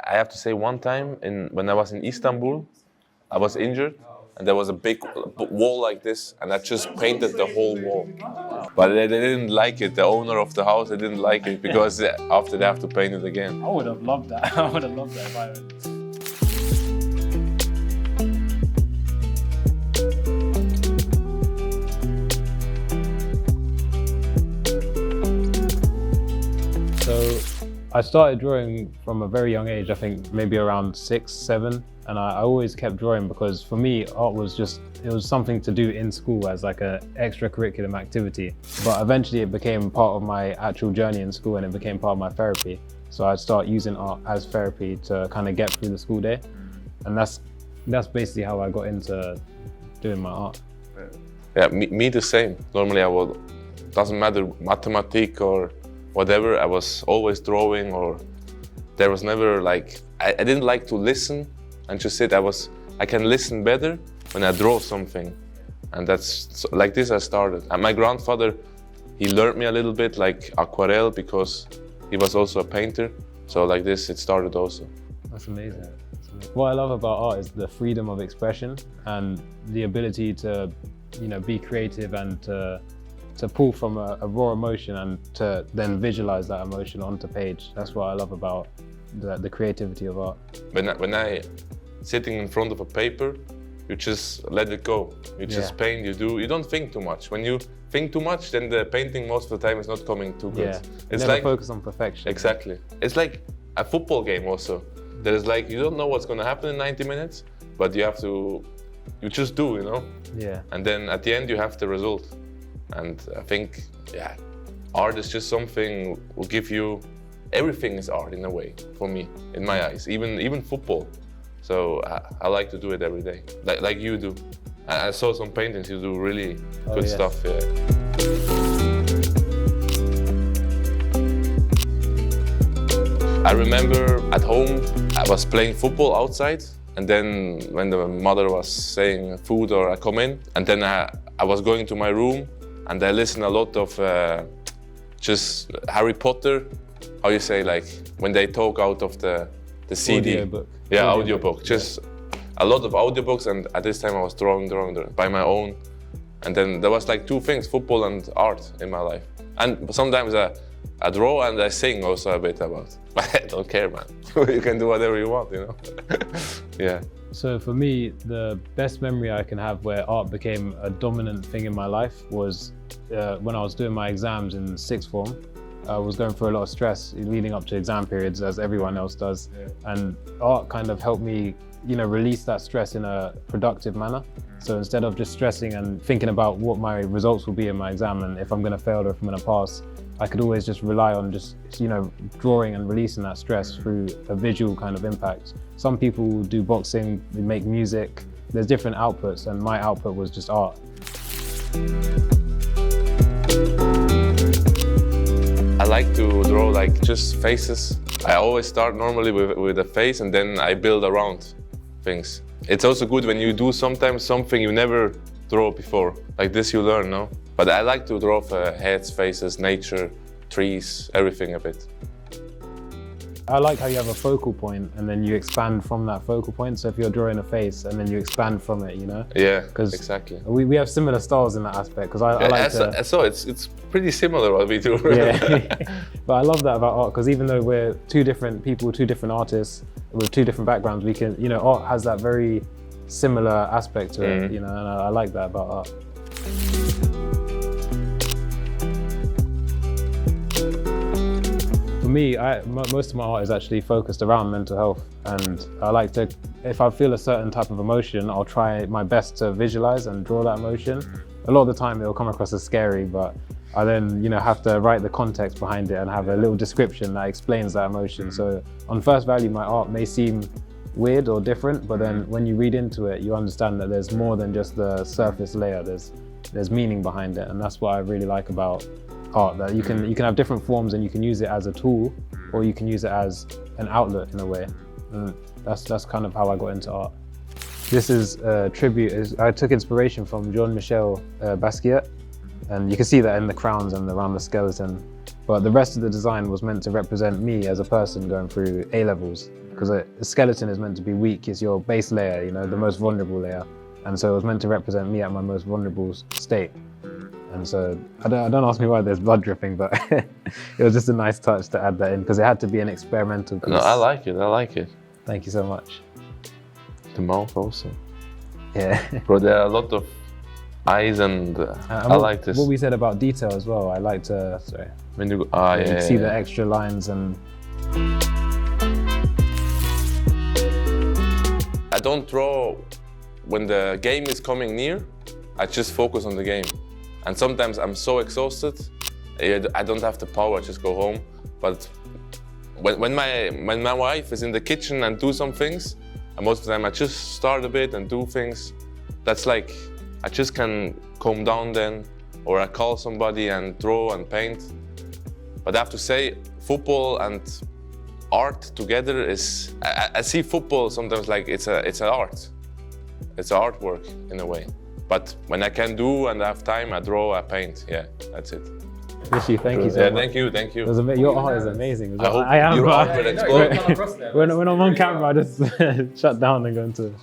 I have to say one time when I was in Istanbul, I was injured and there was a big wall like this and I just painted the whole wall. But they didn't like it, the owner of the house, they didn't like it because after they have to paint it again. I would have loved that. I would have loved that environment. So I started drawing from a very young age, I think maybe around 6, 7, and I always kept drawing because for me, art was just, it was something to do in school as like an extracurriculum activity. But eventually it became part of my actual journey in school and it became part of my therapy. So I'd start using art as therapy to kind of get through the school day. And that's basically how I got into doing my art. Yeah, me the same. Normally I would, doesn't matter mathematics or whatever, I was always drawing, or there was never like, I didn't like to listen and just sit. I can listen better when I draw something. And that's, like this I started. And my grandfather, he learned me a little bit like aquarelle because he was also a painter. So like this, it started also. That's amazing. What I love about art is the freedom of expression and the ability to, you know, be creative and to pull from a raw emotion and to then visualize that emotion onto page. That's what I love about the creativity of art. When I sitting in front of a paper, you just let it go. You just paint, you don't think too much. When you think too much, then the painting most of the time is not coming too good. Yeah, it's never like focus on perfection. Exactly. It's like a football game also. There's like, you don't know what's gonna happen in 90 minutes, but you just do, you know? Yeah. And then at the end you have the result. And I think, yeah, art is just something will give you, everything is art in a way, for me, in my eyes, even football. So I like to do it every day, like you do. I saw some paintings, you do really good stuff. Yeah. I remember at home, I was playing football outside, and then when the mother was saying food or I come in, and then I was going to my room, and I listen a lot of just Harry Potter, how you say, like when they talk out of the CD. Audiobook. Yeah, audiobook. Just a lot of audiobooks, and at this time I was drawing by my own. And then there was like two things, football and art in my life. And sometimes I draw and I sing also a bit about. But I don't care, man. You can do whatever you want, you know? Yeah. So for me, the best memory I can have where art became a dominant thing in my life was when I was doing my exams in sixth form. I was going through a lot of stress leading up to exam periods, as everyone else does. Yeah. And art kind of helped me, you know, release that stress in a productive manner. So instead of just stressing and thinking about what my results will be in my exam and if I'm going to fail or if I'm going to pass, I could always just rely on just, you know, drawing and releasing that stress through a visual kind of impact. Some people do boxing, they make music, there's different outputs, and my output was just art. I like to draw like just faces. I always start normally with a face and then I build around things. It's also good when you do sometimes something you never draw before. Like this you learn, no? But I like to draw heads, faces, nature, trees, everything a bit. I like how you have a focal point and then you expand from that focal point. So if you're drawing a face and then you expand from it, you know? Yeah, exactly. We have similar styles in that aspect because I like to... So it's pretty similar what we do. Yeah, but I love that about art because even though we're two different people, two different artists with two different backgrounds, we can, you know, art has that very similar aspect to it, you know, and I like that about art. For me, most of my art is actually focused around mental health, and I like to, if I feel a certain type of emotion, I'll try my best to visualize and draw that emotion. A lot of the time it'll come across as scary, but I then, you know, have to write the context behind it and have a little description that explains that emotion. So on first value, my art may seem weird or different, but then when you read into it, you understand that there's more than just the surface layer. There's meaning behind it, and that's what I really like about art, that you can have different forms and you can use it as a tool or you can use it as an outlet in a way. And that's kind of how I got into art. This is a tribute. I took inspiration from Jean-Michel Basquiat, and you can see that in the crowns and around the skeleton. But the rest of the design was meant to represent me as a person going through A-levels. because a skeleton is meant to be weak. It's your base layer, you know, the most vulnerable layer. And so it was meant to represent me at my most vulnerable state. And so I don't ask me why there's blood dripping, but it was just a nice touch to add that in because it had to be an experimental piece. No, I like it. I like it. Thank you so much. The mouth also. Yeah. Bro, there are a lot of eyes and I like this. What we said about detail as well. I like to, sorry. When you go, You see the extra lines and. I don't draw when the game is coming near. I just focus on the game. And sometimes I'm so exhausted, I don't have the power, I just go home. But when my wife is in the kitchen and do some things, and most of the time I just start a bit and do things. That's like, I just can calm down then, or I call somebody and draw and paint. But I have to say, football and art together is, I see football sometimes like it's an art. It's an artwork in a way. But when I can do and I have time, I draw, I paint. Yeah, that's it. Michi, thank you so much. Thank you. Your art is amazing. I hope your art will explode. When I'm on camera, I just shut down and go into